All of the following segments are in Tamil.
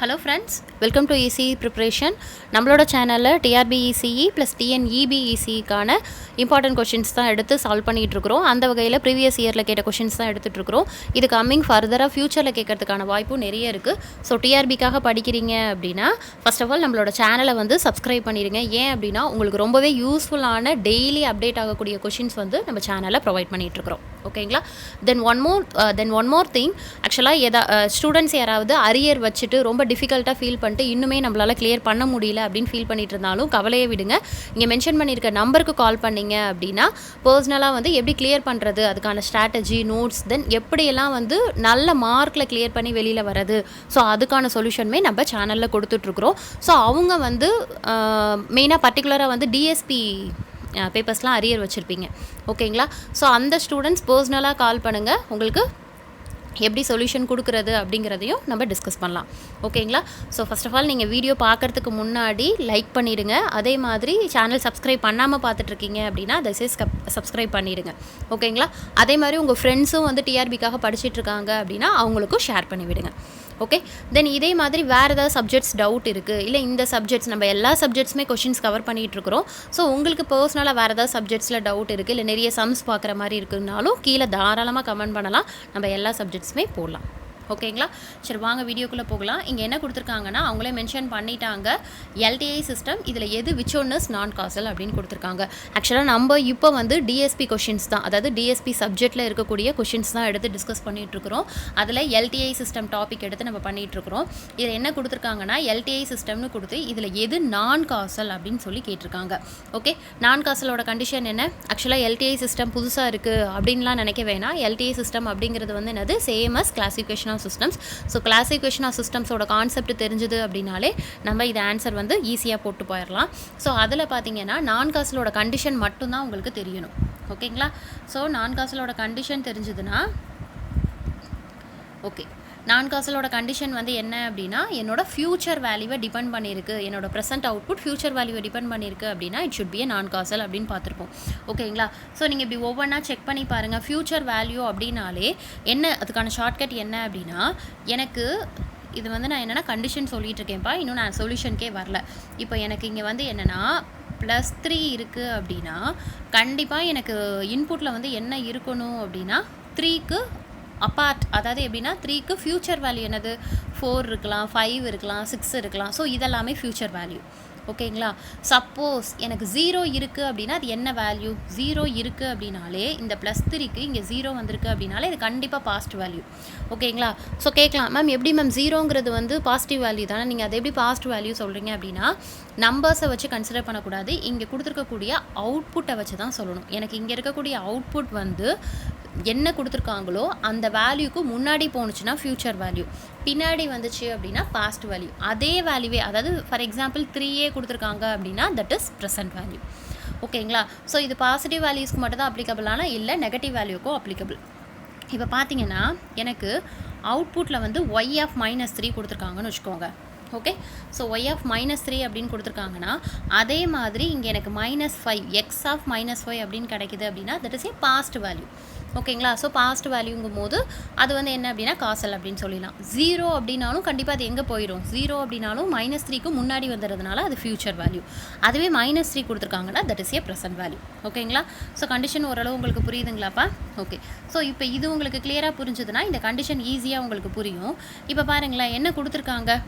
Hello friends, welcome to ECE preparation. நம்மளோட சேனலில் டிஆர்பி ECE ப்ளஸ் டிஎன்இபி ECEக்கான இம்பார்ட்டன்ட் கொஷின்ஸ் தான் எடுத்து சால்வ் பண்ணிகிட்டு இருக்கிறோம். அந்த வகையில் ப்ரீவியஸ் இயரில் கேட்ட கொஷின்ஸ் தான் எடுத்துகிட்டு இருக்கிறோம். இது கம்மிங் ஃபர்தராக ஃபியூச்சரில் கேட்கறதுக்கான வாய்ப்பும் நிறைய இருக்குது. ஸோ டிஆர்பிக்காக படிக்கிறீங்க அப்படின்னா ஃபர்ஸ்ட் ஆஃப் ஆல் நம்மளோட சேனலை வந்து சப்ஸ்கிரைப் பண்ணிடுங்க. ஏன் அப்படின்னா உங்களுக்கு ரொம்பவே யூஸ்ஃபுல்லான டெய்லி அப்டேட் ஆகக்கூடிய கொஷின்ஸ் வந்து நம்ம சேனலில் ப்ரொவைட் பண்ணிகிட்ருக்கிறோம். ஓகேங்களா? தென் ஒன் மோர் திங், ஆக்சுவலாக ஸ்டூடெண்ட்ஸ் யாராவது அரியர் வச்சுட்டு ரொம்ப டிஃபிகல்ட்டாக ஃபீல் பண்ணிட்டு இன்னுமே நம்மளால் கிளியர் பண்ண முடியல அப்படின்னு ஃபீல் பண்ணிட்டு இருந்தாலும் கவலையை விடுங்க. இங்கே மென்ஷன் பண்ணியிருக்க நம்பருக்கு கால் பண்ணிங்க அப்படின்னா பர்சனலாக வந்து எப்படி கிளியர் பண்ணுறது, அதுக்கான ஸ்ட்ராட்டஜி, நோட்ஸ், தென் எப்படியெல்லாம் வந்து நல்ல மார்க்கில் கிளியர் பண்ணி வெளியில் வர்றது, ஸோ அதுக்கான சொல்யூஷனுமே நம்ம சேனலில் கொடுத்துட்ருக்குறோம். ஸோ அவங்க வந்து மெயினாக பர்டிகுலராக வந்து டிஎஸ்பி பேப்பர்ஸ்லாம் அரியர் வச்சுருப்பீங்க. ஓகேங்களா? ஸோ அந்த ஸ்டூடெண்ட்ஸ் பர்சனலாக கால் பண்ணுங்கள். உங்களுக்கு எப்படி சொல்யூஷன் கொடுக்குறது அப்படிங்கிறதையும் நம்ம டிஸ்கஸ் பண்ணலாம். ஓகேங்களா? ஸோ ஃபர்ஸ்ட் ஆஃப் ஆல் நீங்கள் வீடியோ பார்க்குறதுக்கு முன்னாடி லைக் பண்ணிவிடுங்க. அதே மாதிரி சேனல் சப்ஸ்கிரைப் பண்ணாமல் பார்த்துட்ருக்கீங்க அப்படின்னா தயவுசெய்து சப்ஸ்கிரைப் பண்ணிவிடுங்க. ஓகேங்களா? அதே மாதிரி உங்கள் ஃப்ரெண்ட்ஸும் வந்து டிஆர்பிக்காக படிச்சுட்ருக்காங்க அப்படின்னா அவங்களுக்கும் ஷேர் பண்ணிவிடுங்க. ஓகே, தென் இதே மாதிரி வேறு ஏதாவது சப்ஜெக்ட்ஸ் டவுட் இருக்குது, இல்லை இந்த சப்ஜெக்ட்ஸ் நம்ம எல்லா சப்ஜெக்ட்ஸுமே கொஷின்ஸ் கவர் பண்ணிகிட்ருக்கிறோம். ஸோ உங்களுக்கு பர்சனலாக வேறு ஏதாவது சப்ஜெக்ட்ஸில் டவுட் இருக்குது, இல்லை நிறைய சம்ஸ் பார்க்குற மாதிரி இருக்குன்னாலும் கீழே தாராளமாக கமெண்ட் பண்ணலாம். நம்ம எல்லா சப்ஜெக்ட்ஸுமே போடலாம். ஓகேங்களா? சரி, வாங்க வீடியோக்குள்ளே போகலாம். இங்கே என்ன கொடுத்துருக்காங்கன்னா அவங்களே மென்ஷன் பண்ணிட்டாங்க, எல்டிஐ சிஸ்டம் இதில் எது விச் ஒன் இஸ் நான் காசல் அப்படின்னு கொடுத்துருக்காங்க. ஆக்சுவலாக நம்ம இப்போ வந்து டிஎஸ்பி கொஷின்ஸ் தான், அதாவது டிஎஸ்பி சப்ஜெக்டில் இருக்கக்கூடிய கொஷின்ஸ் தான் எடுத்து டிஸ்கஸ் பண்ணிகிட்ருக்குறோம். அதில் எல்டிஐ சிஸ்டம் டாபிக் எடுத்து நம்ம பண்ணிகிட்ருக்குறோம். இதில் என்ன கொடுத்துருக்காங்கன்னா எல்டிஐ சிஸ்டம்னு கொடுத்து இதில் எது நான் காசல் அப்படின்னு சொல்லி கேட்டிருக்காங்க. ஓகே, நான் காசலோட கண்டிஷன் என்ன? ஆக்சுவலாக எல்டிஐ சிஸ்டம் புதுசாக இருக்குது அப்படின்லாம் நினைக்க வேணாம். எல்டிஐ சிஸ்டம் அப்படிங்கிறது வந்து என்னது, same as classification systems. So classification of சிஸ்டம்ஸோட கான்செப்ட் தெரிஞ்சது அப்படின்னாலே நம்ம இது ஆன்சர் வந்து ஈஸியாக போட்டு போயிடலாம். ஸோ அதில் பார்த்தீங்கன்னா நான் காசலோட கண்டிஷன் மட்டும்தான் உங்களுக்கு தெரியணும். ஓகேங்களா? ஸோ நான் காசலோட கண்டிஷன் தெரிஞ்சதுன்னா ஓகே, நான் காசலோட கண்டிஷன் வந்து என்ன அப்படின்னா என்னோட ஃபியூச்சர் வேல்யூவை டிபெண்ட் பண்ணியிருக்கு, என்னோட ப்ரெசென்ட் அவுட்புட் ஃபியூச்சர் வேல்யூவை டிபெண்ட் பண்ணியிருக்கு அப்படின்னா இட் ஷுட் பி ஏ நான் காசல் அப்படின்னு பார்த்துருப்போம். ஓகேங்களா? ஸோ நீங்கள் இப்படி ஒவ்வொன்றா செக் பண்ணி பாருங்கள். ஃபியூச்சர் வேல்யூ அப்படின்னாலே என்ன, அதுக்கான ஷார்ட்கட் என்ன அப்படின்னா, எனக்கு இது வந்து நான் என்னென்னா கண்டிஷன் சொல்லிகிட்டு இருக்கேன்ப்பா, இன்னும் நான் சொல்யூஷனுக்கே வரல. இப்போ எனக்கு இங்கே வந்து என்னென்னா +3 இருக்குது அப்படின்னா கண்டிப்பாக எனக்கு இன்புட்டில் வந்து என்ன இருக்கணும் அப்படின்னா 3க்கு அப்பார்ட், அதாவது எப்படின்னா 3க்கு ஃபியூச்சர் வேல்யூ என்னது, 4 இருக்கலாம், 5 இருக்கலாம், 6 இருக்கலாம். ஸோ இதெல்லாமே ஃபியூச்சர் வேல்யூ. ஓகேங்களா? சப்போஸ் எனக்கு 0 இருக்குது அப்படின்னா அது என்ன வேல்யூ, 0 இருக்குது அப்படின்னாலே இந்த +3க்கு இங்கே 0 வந்திருக்கு அப்படின்னாலே இது கண்டிப்பாக பாசிட்டிவ் வேல்யூ. ஓகேங்களா? ஸோ கேட்கலாம், மேம் எப்படி மேம் 0ங்கிறது வந்து பாசிட்டிவ் வேல்யூ தானே, நீங்கள் அதை எப்படி பாசிட்டிவ் வேல்யூ சொல்கிறீங்க அப்படின்னா நம்பர்ஸை வச்சு கன்சிடர் பண்ணக்கூடாது, இங்கே கொடுத்துருக்கக்கூடிய அவுட்புட்டை வச்சு தான் சொல்லணும். எனக்கு இங்கே இருக்கக்கூடிய அவுட்புட் வந்து என்ன கொடுத்துருக்காங்களோ அந்த வேல்யூக்கு முன்னாடி போணுச்சுன்னா ஃபியூச்சர் வேல்யூ, பின்னாடி வந்துச்சு அப்படின்னா பாஸ்ட் வேல்யூ. அதே வேல்யூவே, அதாவது ஃபார் எக்ஸாம்பிள் 3A கொடுத்துருக்காங்க அப்படின்னா தட் இஸ் ப்ரெசன்ட் வேல்யூ. ஓகேங்களா? ஸோ இது பாசிட்டிவ் வேல்யூஸ்க்கு மட்டும் தான் அப்ளிகபிளான, இல்லை நெகட்டிவ் வேல்யூக்கும் அப்ளிகபிள். இப்போ பார்த்தீங்கன்னா எனக்கு அவுட்புட்டில் வந்து y(-3) கொடுத்துருக்காங்கன்னு வச்சுக்கோங்க. ஓகே, ஸோ y(-3) அப்படின்னு கொடுத்துருக்காங்கன்னா அதே மாதிரி இங்கே எனக்கு -5 x(-5) அப்படின்னு கிடைக்குது அப்படின்னா that is a past value. ஓகேங்களா? ஸோ பாஸ்ட் வேல்யூங்கும் போது அது வந்து என்ன அப்படின்னா காசல் அப்படின்னு சொல்லிடலாம். 0 அப்படின்னாலும் கண்டிப்பாக அது எங்கே போயிடும், 0 அப்படின்னாலும் -3க்கு முன்னாடி வந்துடுறதுனால அது ஃபியூச்சர் வேல்யூ. அதுவே -3 கொடுத்துருக்காங்கன்னா that is A present value. ஓகேங்களா? ஸோ கண்டிஷன் ஓரளவு உங்களுக்கு புரியுதுங்களாப்பா? ஓகே, ஸோ இப்போ இது உங்களுக்கு கிளியராக புரிஞ்சுதுன்னா இந்த கண்டிஷன் ஈஸியாக உங்களுக்கு புரியும். இப்போ பாருங்களேன், என்ன கொடுத்துருக்காங்க,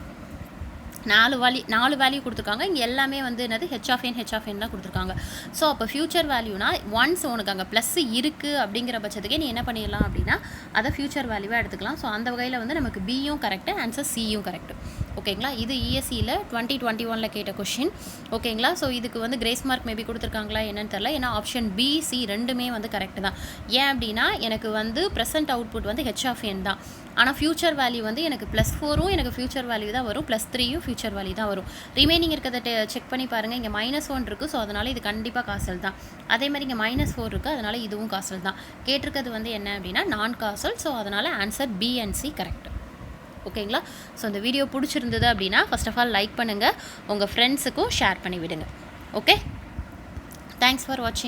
4 வேல்யூ கொடுத்துருக்காங்க. இங்கே எல்லாமே வந்து என்னது h(n) தான் கொடுத்துருக்காங்க. ஸோ அப்போ ஃபியூச்சர் வேல்யூனா ஒன்ஸ் உனக்கு அங்கே ப்ளஸ் இருக்குது அப்படிங்கிற பட்சத்துக்கே நீ என்ன பண்ணிடலாம் அப்படின்னா அதை ஃபியூச்சர் வேல்யூவாக எடுத்துக்கலாம். ஸோ அந்த வகையில் வந்து நமக்கு பியும் கரெக்டு, ஆன்சர் சியும் கரெக்டு. ஓகேங்களா? இது ESEயில் 2021 கேட்ட கொஷின். ஓகேங்களா? ஸோ இதுக்கு வந்து கிரேஸ் மார்க் மேபி கொடுத்துருக்காங்களா என்னன்னு தெரில, ஏன்னா ஆப்ஷன் B, C ரெண்டுமே வந்து கரெக்டு தான். ஏன் அப்படின்னா எனக்கு வந்து ப்ரெசென்ட் அவுட்புட் வந்து h(n) தான், ஆனால் ஃபியூச்சர் வேல்யூ வந்து எனக்கு +4ம் எனக்கு ஃபியூச்சர் வேல்யூ தான் வரும், +3யும் ஃபியூச்சர் வேல்யூ தான் வரும். ரிமைனிங் இருக்கிறத செக் பண்ணி பாருங்கள். இங்கே -1 இருக்குது, ஸோ அதனால் இது கண்டிப்பாக காசல் தான். அதே மாதிரி இங்கே -4 இருக்குது, அதனால் இதுவும் காசல் தான். கேட்டிருக்கிறது வந்து என்ன அப்படின்னா நான் காசல். ஸோ அதனால் answer B and C correct. ஓகேங்களா? ஸோ இந்த வீடியோ பிடிச்சிருந்தது அப்படின்னா ஃபர்ஸ்ட் ஆஃப் ஆல் லைக் பண்ணுங்கள், உங்கள் ஃப்ரெண்ட்ஸுக்கும் ஷேர் பண்ணி விடுங்க. ஓகே, தேங்க்ஸ் ஃபார் வாட்சிங்.